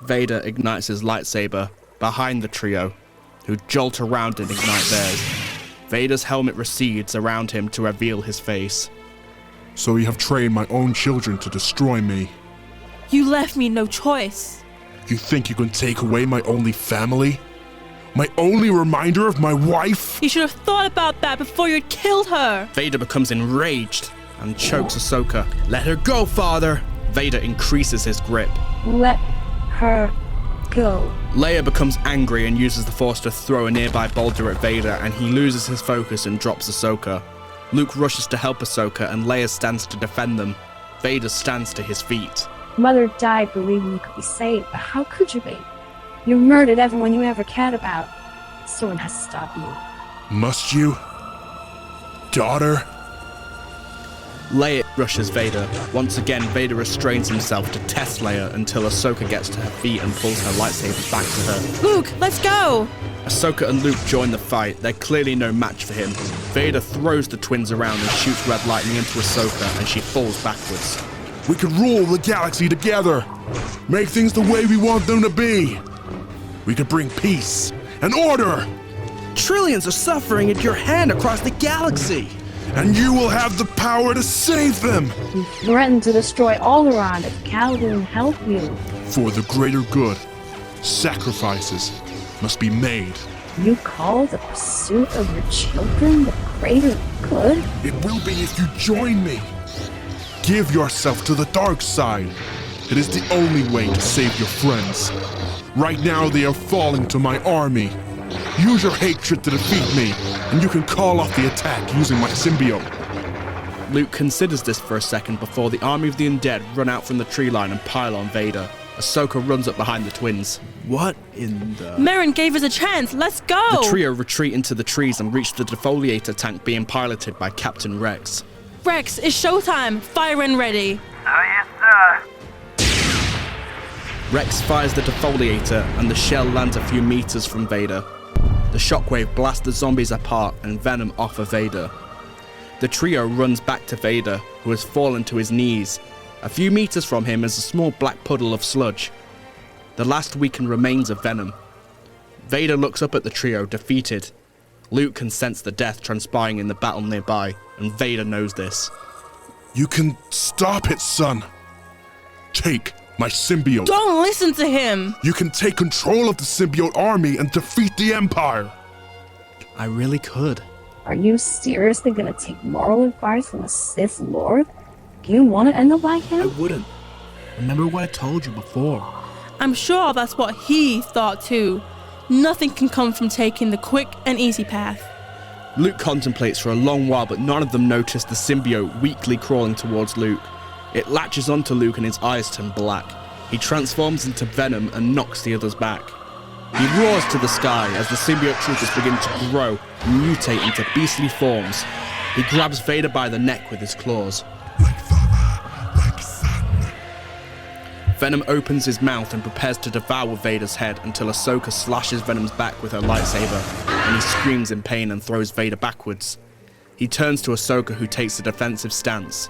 Vader ignites his lightsaber behind the trio, who jolt around and ignite theirs. Vader's helmet recedes around him to reveal his face. So you have trained my own children to destroy me. You left me no choice. You think you can take away my only family? My only reminder of my wife? You should have thought about that before you killed her. Vader becomes enraged and chokes Ahsoka. Let her go, father! Vader increases his grip. Let her go. Leia becomes angry and uses the Force to throw a nearby boulder at Vader, and he loses his focus and drops Ahsoka. Luke rushes to help Ahsoka, and Leia stands to defend them. Vader stands to his feet. Mother died believing you could be saved, but how could you be? You murdered everyone you ever cared about. Someone has to stop you. Must you? Daughter? Leia rushes Vader. Once again, Vader restrains himself to test Leia until Ahsoka gets to her feet and pulls her lightsaber back to her. Luke, let's go! Ahsoka and Luke join the fight. They're clearly no match for him. Vader throws the twins around and shoots red lightning into Ahsoka, and she falls backwards. We could rule the galaxy together. Make things the way we want them to be. We could bring peace and order. Trillions are suffering at your hand across the galaxy. And you will have the power to save them. You threatened to destroy Alderaan if Cal didn't help you. For the greater good, sacrifices must be made. You call the pursuit of your children the greater good? It will be if you join me. Give yourself to the dark side. It is the only way to save your friends. Right now they are falling to my army. Use your hatred to defeat me, and you can call off the attack using my symbiote. Luke considers this for a second before the army of the undead run out from the tree line and pile on Vader. Ahsoka runs up behind the twins. What in the... Merrin gave us a chance. Let's go! The trio retreat into the trees and reach the defoliator tank being piloted by Captain Rex. Rex, it's showtime. Fire and ready. Yes, sir. Rex fires the defoliator and the shell lands a few meters from Vader. The shockwave blasts the zombies apart and venom off of Vader. The trio runs back to Vader, who has fallen to his knees. A few meters from him is a small black puddle of sludge, the last weakened remains of venom. Vader looks up at the trio, defeated. Luke can sense the death transpiring in the battle nearby, and Vader knows this. You can stop it, son. Take my symbiote. Don't listen to him! You can take control of the symbiote army and defeat the Empire. I really could. Are you seriously gonna take moral advice from a Sith Lord? Do you want to end up like I him? wouldn't. Remember what I told you before. I'm sure that's what he thought too. Nothing can come from taking the quick and easy path. Luke contemplates for a long while, but none of them notice the symbiote weakly crawling towards Luke. It latches onto Luke and his eyes turn black. He transforms into venom and knocks the others back. He roars to the sky as the symbiote troopers begin to grow and mutate into beastly forms. He grabs Vader by the neck with his claws. Like father, like son. Venom opens his mouth and prepares to devour Vader's head until Ahsoka slashes Venom's back with her lightsaber, and he screams in pain and throws Vader backwards. He turns to Ahsoka, who takes a defensive stance,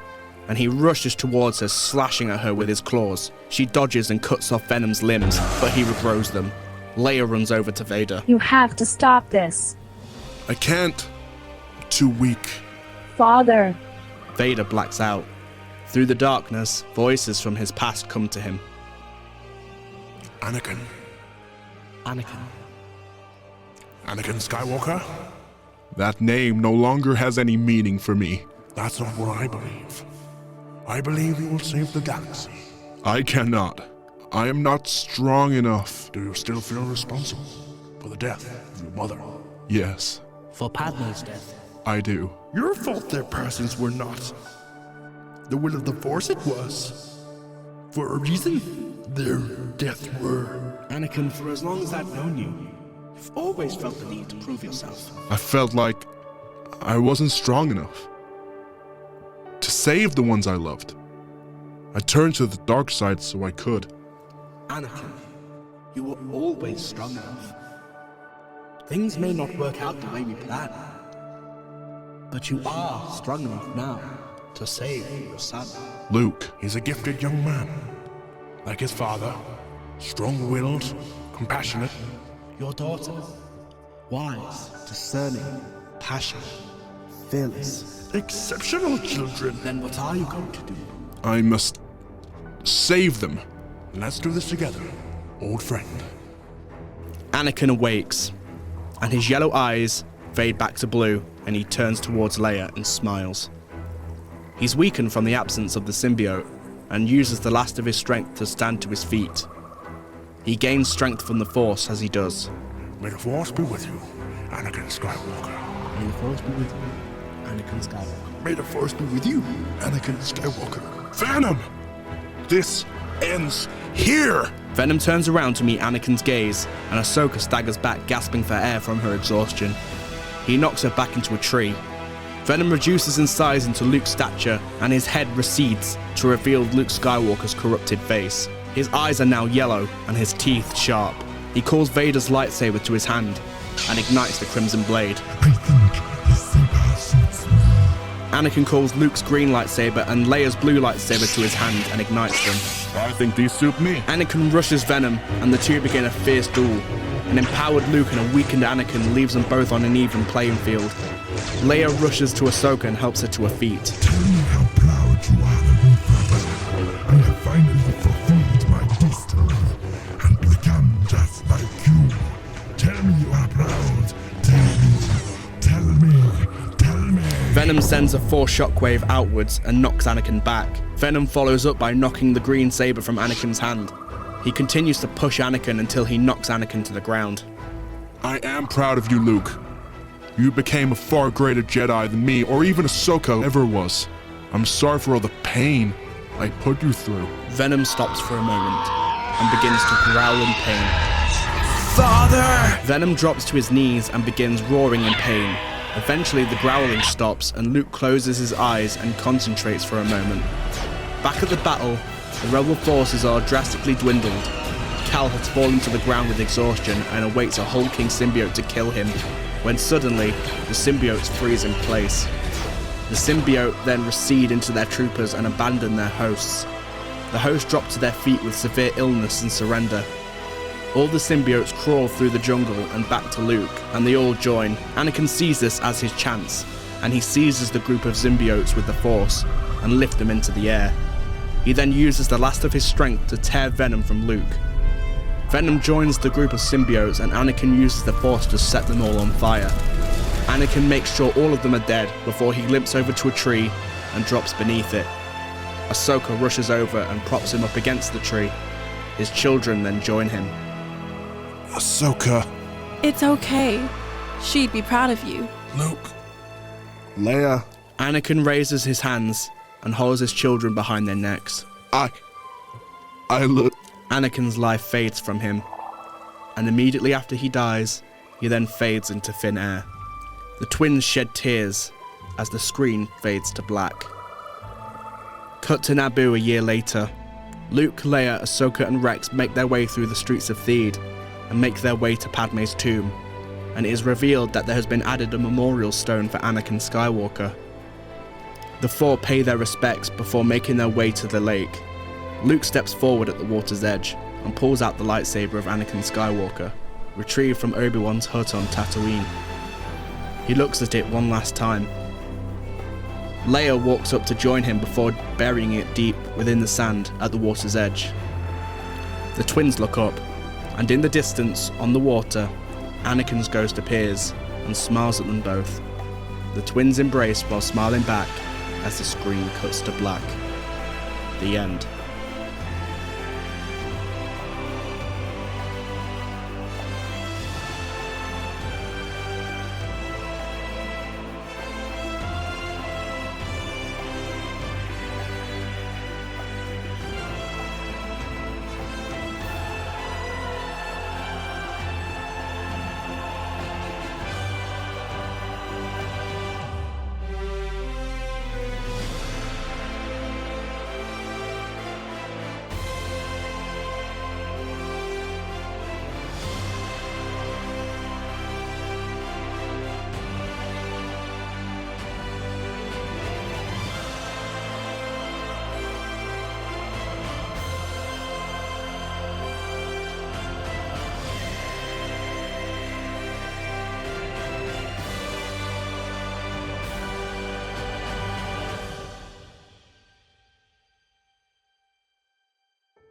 and he rushes towards her, slashing at her with his claws. She dodges and cuts off Venom's limbs, but he regrows them. Leia runs over to Vader. You have to stop this. I can't. I'm too weak. Father. Vader blacks out. Through the darkness, voices from his past come to him. Anakin. Anakin. Anakin Skywalker? That name no longer has any meaning for me. That's not what I believe. I believe you will save the galaxy. I cannot. I am not strong enough. Do you still feel responsible for the death of your mother? Yes. For Padme's death. I do. Your fault their passings were not. The will of the Force it was. For a reason, their death were. Anakin, for as long as I've known you, you've always felt the need to prove yourself. I felt like I wasn't strong enough to save the ones I loved. I turned to the dark side so I could. Anakin, you were always strong enough. Things may not work out the way we planned, but you are strong enough now to save your son. Luke, he's a gifted young man, like his father. Strong-willed, compassionate. Your daughter, wise, discerning, passionate, fearless. Exceptional children. Then what are you going to do? I must save them. Let's do this together, old friend. Anakin awakes, and his yellow eyes fade back to blue, and he turns towards Leia and smiles. He's weakened from the absence of the symbiote, and uses the last of his strength to stand to his feet. He gains strength from the Force as he does. May the Force be with you, Anakin Skywalker. May the Force be with you, Anakin Skywalker. May the Force be with you, Anakin Skywalker. Venom! This ends here! Venom turns around to meet Anakin's gaze, and Ahsoka staggers back, gasping for air from her exhaustion. He knocks her back into a tree. Venom reduces in size into Luke's stature, and his head recedes to reveal Luke Skywalker's corrupted face. His eyes are now yellow, and his teeth sharp. He calls Vader's lightsaber to his hand, and ignites the crimson blade. I think this saber suits me. Anakin calls Luke's green lightsaber and Leia's blue lightsaber to his hand, and ignites them. I think these suit me. Anakin rushes Venom, and the two begin a fierce duel. An empowered Luke and a weakened Anakin leaves them both on an even playing field. Leia rushes to Ahsoka and helps her to her feet. Tell me how proud you are of me, Father. I have finally fulfilled my destiny and become just like you. Tell me you are proud. Tell me. Venom sends a Force shockwave outwards and knocks Anakin back. Venom follows up by knocking the green saber from Anakin's hand. He continues to push Anakin until he knocks Anakin to the ground. I am proud of you, Luke. You became a far greater Jedi than me, or even Ahsoka ever was. I'm sorry for all the pain I put you through. Venom stops for a moment and begins to growl in pain. Father! Venom drops to his knees and begins roaring in pain. Eventually the growling stops and Luke closes his eyes and concentrates for a moment. Back at the battle, the rebel forces are drastically dwindled. Cal has fallen to the ground with exhaustion and awaits a hulking symbiote to kill him, when suddenly the symbiotes freeze in place. The symbiote then recede into their troopers and abandon their hosts. The hosts drop to their feet with severe illness and surrender. All the symbiotes crawl through the jungle and back to Luke, and they all join. Anakin sees this as his chance, and he seizes the group of symbiotes with the Force and lifts them into the air. He then uses the last of his strength to tear Venom from Luke. Venom joins the group of symbiotes and Anakin uses the Force to set them all on fire. Anakin makes sure all of them are dead before he limps over to a tree and drops beneath it. Ahsoka rushes over and props him up against the tree. His children then join him. Ahsoka. It's okay. She'd be proud of you. Luke. Leia. Anakin raises his hands and holds his children behind their necks. I look. Anakin's life fades from him, and immediately after he dies, he then fades into thin air. The twins shed tears as the screen fades to black. Cut to Naboo a year later. Luke, Leia, Ahsoka and Rex make their way through the streets of Theed and make their way to Padme's tomb, and it is revealed that there has been added a memorial stone for Anakin Skywalker. The four pay their respects before making their way to the lake. Luke steps forward at the water's edge and pulls out the lightsaber of Anakin Skywalker, retrieved from Obi-Wan's hut on Tatooine. He looks at it one last time. Leia walks up to join him before burying it deep within the sand at the water's edge. The twins look up, and in the distance, on the water, Anakin's ghost appears and smiles at them both. The twins embrace while smiling back as the screen cuts to black. The end.